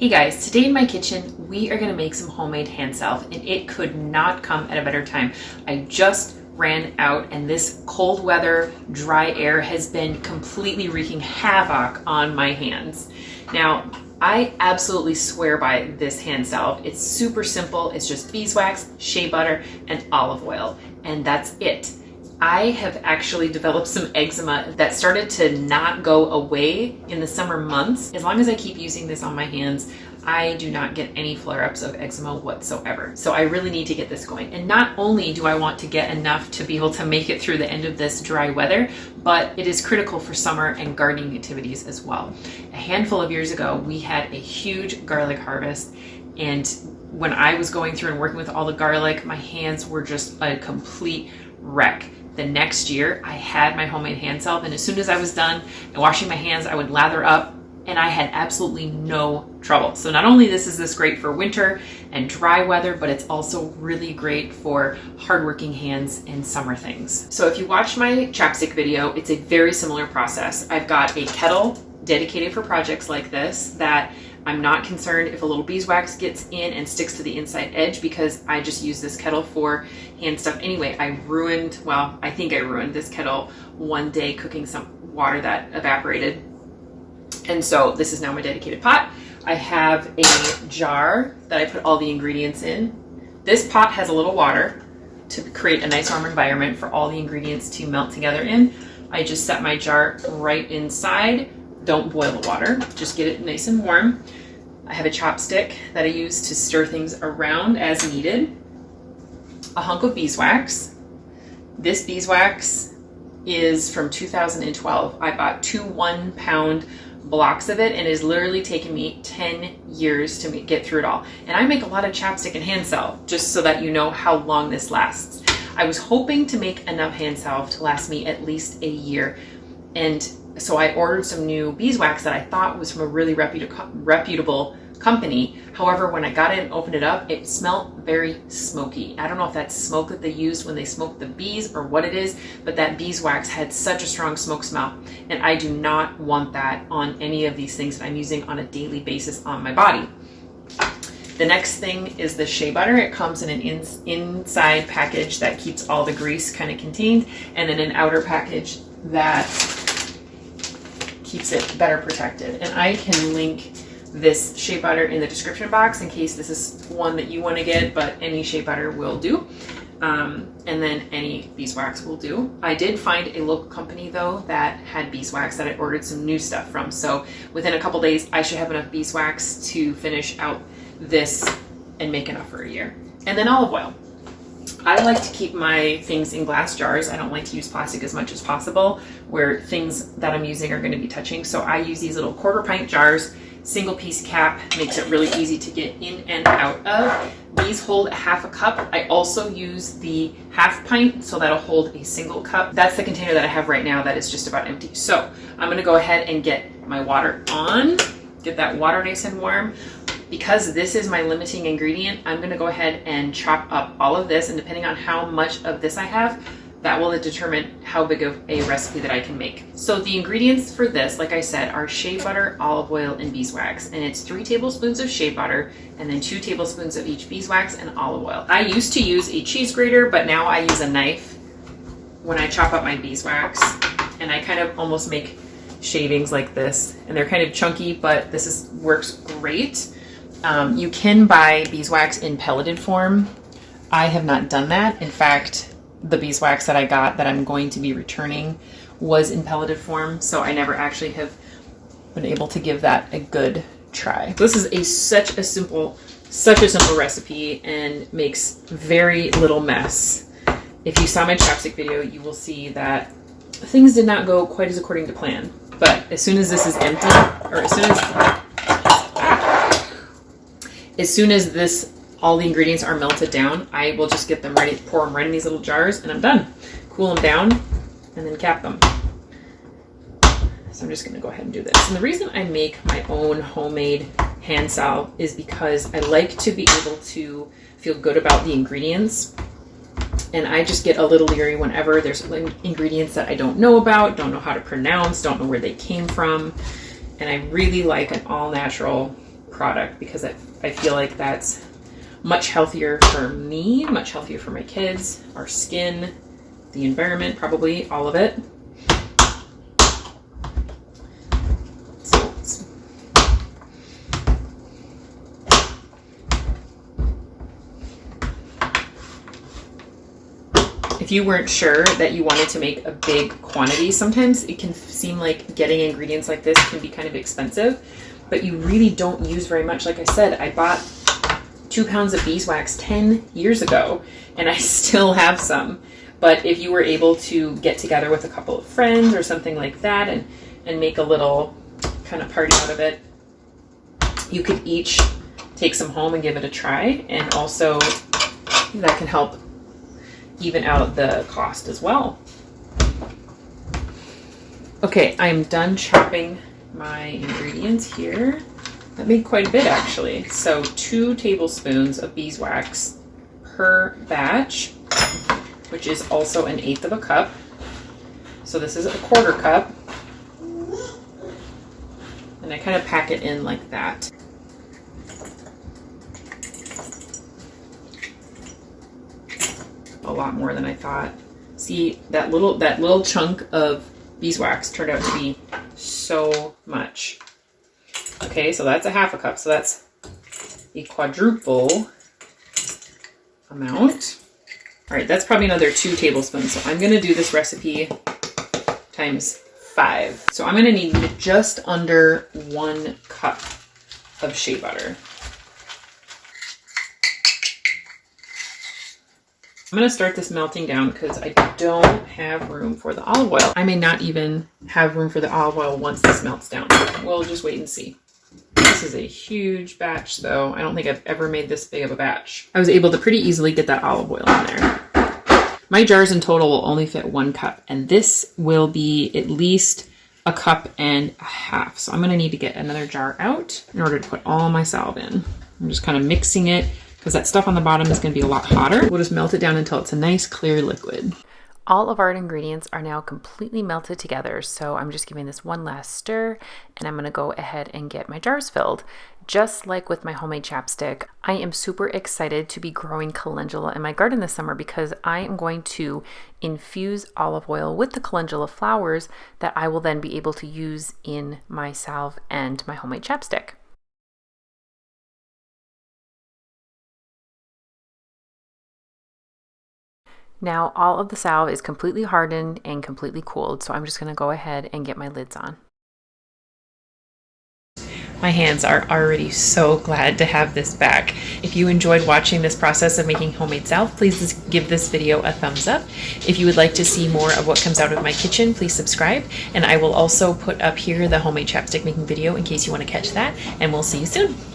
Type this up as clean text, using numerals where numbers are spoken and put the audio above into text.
Hey guys, today in my kitchen, we are gonna make some homemade hand salve, and it could not come at a better time. I just ran out, and this cold weather, dry air has been completely wreaking havoc on my hands. Now, I absolutely swear by this hand salve. It's super simple. It's just beeswax, shea butter, and olive oil, and that's it. I have actually developed some eczema that started to not go away in the summer months. As long as I keep using this on my hands, I do not get any flare-ups of eczema whatsoever. So I really need to get this going. And not only do I want to get enough to be able to make it through the end of this dry weather, but it is critical for summer and gardening activities as well. A handful of years ago, we had a huge garlic harvest, and when I was going through and working with all the garlic, my hands were just a complete wreck. The next year, I had my homemade hand salve, and as soon as I was done and washing my hands, I would lather up, and I had absolutely no trouble. So not only is this great for winter and dry weather, but it's also really great for hardworking hands and summer things. So if you watched my chapstick video, it's a very similar process. I've got a kettle dedicated for projects like this that I'm not concerned if a little beeswax gets in and sticks to the inside edge, because I just use this kettle for hand stuff anyway. I think I ruined this kettle one day cooking some water that evaporated. And so this is now my dedicated pot. I have a jar that I put all the ingredients in. This pot has a little water to create a nice warm environment for all the ingredients to melt together in. I just set my jar right inside. Don't boil the water, just get it nice and warm. I have a chopstick that I use to stir things around as needed. A hunk of beeswax. This beeswax is from 2012. I bought 2 1-pound blocks of it, and it has literally taken me 10 years to get through it all. And I make a lot of chapstick and hand salve, just so that you know how long this lasts. I was hoping to make enough hand salve to last me at least a year, and so I ordered some new beeswax that I thought was from a really reputable company. However, when I got it and opened it up, it smelled very smoky. I don't know if that's smoke that they used when they smoked the bees or what it is, but that beeswax had such a strong smoke smell, and I do not want that on any of these things that I'm using on a daily basis on my body. The next thing is the shea butter. It comes in an inside package that keeps all the grease kind of contained, and then an outer package that keeps it better protected. And I can link this shea butter in the description box in case this is one that you want to get, but any shea butter will do. And then any beeswax will do. I did find a local company though that had beeswax that I ordered some new stuff from. So within a couple days, I should have enough beeswax to finish out this and make enough for a year. And then olive oil. I like to keep my things in glass jars. I don't like to use plastic as much as possible where things that I'm using are going to be touching. So I use these little 1/4 pint jars. Single piece cap makes it really easy to get in and out of. These hold a 1/2 cup. I also use the 1/2 pint, so that'll hold a single cup. That's the container that I have right now that is just about empty. So I'm going to go ahead and get my water on, get that water nice and warm. Because this is my limiting ingredient, I'm going to go ahead and chop up all of this, and depending on how much of this I have, that will determine how big of a recipe that I can make. So the ingredients for this, like I said, are shea butter, olive oil, and beeswax. And it's 3 tablespoons of shea butter and then 2 tablespoons of each beeswax and olive oil. I used to use a cheese grater, but now I use a knife when I chop up my beeswax. And I kind of almost make shavings like this. And they're kind of chunky, but this works great. You can buy beeswax in pelleted form. I have not done that. In fact, the beeswax that I got that I'm going to be returning was in pelleted form, so I never actually have been able to give that a good try. This is such a simple recipe and makes very little mess. If you saw my chapstick video, you will see that things did not go quite as according to plan. But as soon as this is empty, or as soon as all the ingredients are melted down, I will just get them ready, pour them right in these little jars, and I'm done. Cool them down, and then cap them. So I'm just gonna go ahead and do this. And the reason I make my own homemade hand salve is because I like to be able to feel good about the ingredients. And I just get a little leery whenever there's ingredients that I don't know about, don't know how to pronounce, don't know where they came from. And I really like an all natural product because I feel like that's much healthier for me, much healthier for my kids, our skin, the environment, probably all of it. If you weren't sure that you wanted to make a big quantity, sometimes it can seem like getting ingredients like this can be kind of expensive, but you really don't use very much. Like I said, I bought 2 pounds of beeswax 10 years ago and I still have some. But if you were able to get together with a couple of friends or something like that and make a little kind of party out of it, you could each take some home and give it a try. And also that can help even out the cost as well. Okay, I'm done chopping my ingredients here. That made quite a bit actually. So 2 tablespoons of beeswax per batch, which is also 1/8 of a cup. So this is a 1/4 cup. And I kind of pack it in like that. A lot more than I thought. See, that little chunk of beeswax turned out to be so much. Okay, so that's a 1/2 cup. So that's a quadruple amount. All right, that's probably another 2 tablespoons. So I'm gonna do this recipe times 5. So I'm gonna need just under 1 cup of shea butter. I'm gonna start this melting down because I don't have room for the olive oil. I may not even have room for the olive oil once this melts down. We'll just wait and see. This is a huge batch though. I don't think I've ever made this big of a batch. I was able to pretty easily get that olive oil in there. My jars in total will only fit 1 cup, and this will be at least 1.5 cups. So I'm gonna need to get another jar out in order to put all my salve in. I'm just kind of mixing it, because that stuff on the bottom is going to be a lot hotter. We'll just melt it down until it's a nice clear liquid. All of our ingredients are now completely melted together, so I'm just giving this one last stir, and I'm going to go ahead and get my jars filled. Just like with my homemade chapstick, I am super excited to be growing calendula in my garden this summer because I am going to infuse olive oil with the calendula flowers that I will then be able to use in my salve and my homemade chapstick. Now all of the salve is completely hardened and completely cooled, so I'm just going to go ahead and get my lids on. My hands are already so glad to have this back. If you enjoyed watching this process of making homemade salve, please just give this video a thumbs up. If you would like to see more of what comes out of my kitchen, please subscribe. And I will also put up here the homemade chapstick making video in case you want to catch that, and we'll see you soon.